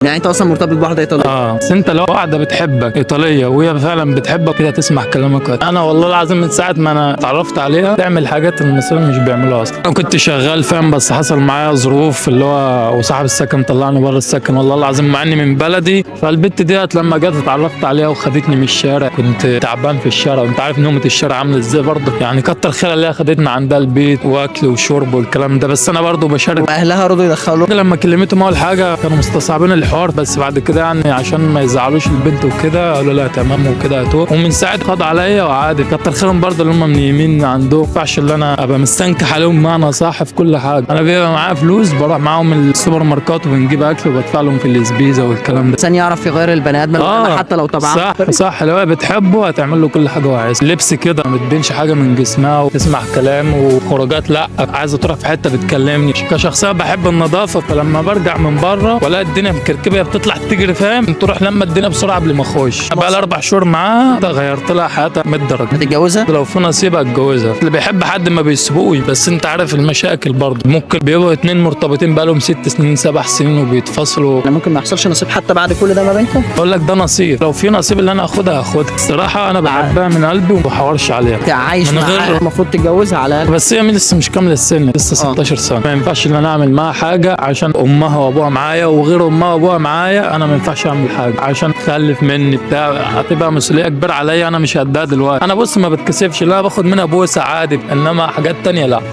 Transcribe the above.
يعني انت اصلا مرتبط بواحده ايطاليه؟ بس انت لو واحده بتحبك ايطاليه وهي فعلا بتحبك كده تسمع كلامك. انا والله العظيم من ساعه ما انا اتعرفت عليها تعمل حاجات المصريين مش بيعملوها اصلا. انا كنت شغال فاهم، بس حصل معايا ظروف اللي هو وصاحب السكن طلعني بره السكن والله العظيم مع اني من بلدي. فالبت ديت لما جت اتعرفت عليها وخدتني من الشارع، كنت تعبان في الشارع وانت عارف نومه الشارع عامله ازاي برضه، يعني كتر خيرها اللي هي خدتنا عندها البيت واكل وشرب والكلام ده. بس انا برضه بشارك. واهلها رضوا يدخلوا؟ لما كلمتهم اول حاجه كانوا مستصعبين الحوار، بس بعد كده يعني عشان ما يزعلوش البنت وكده قالوا لا تمام وكده هاتوه. ومن ساعه خد عليا وعادي كتر خيرهم برضه اللي هم من يمين عندهم. ما ينفعش اللي انا ابقى مستنكح عليهم معنى صح في كل حاجه. انا بيبقى معايا فلوس بروح معاهم السوبر ماركت وبنجيب اكل وبدفع لهم في الاسبيزه والكلام ده. الانسان يعرف يغير البني ادم حتى لو طبعا صح لو هي بتحبه هتعمل له كل حاجه هو عايز. لبس كده ما بتبينش حاجه من جسمها وتسمع كلام، وخروجات لا عايزه تروح في حته بتكلمني. كشخصيه بحب النظافه، فلما برجع من بره ولا الدنيا مكركبه بتطلع تجري فاهم، تروح لما الدنيا بسرعه قبل ما اخش. بقى لي 4 شهور معاها غيرت لها حياتها 100 درجه. هتتجوزها؟ لو في نصيب اتجوزها. اللي بيحب حد ما بيسيبوش، بس انت عارف المشاكل برضه ممكن بيبقوا 2 مرتبطين بقى لهم 6 سنين 7 سنين وبيتفصلوا. ممكن ما يحصلش نصيب حتى بعد كل ده ما بينكم؟ اقول لك ده نصيب، لو في نصيب اللي انا اخدها الصراحه انا بحبها من قلبي وما بحورش عليها. انت عايش معاها المفروض تتجوزها على الاقل. بس هي لسه مش كامله السن، لسه 16 سنه. ما ينفعش ان انا اعمل معاها حاجه عشان امها وابوها معايا، وغير امها وابوها معايا انا ما ينفعش اعمل حاجه عشان تخلف مني بتاع. هتبقى مسؤوليه كبيره عليا انا مش قدها دلوقتي. انا بص ما بتكسفش، لا باخد منها بوسه عادي، انما حاجات تانية لا.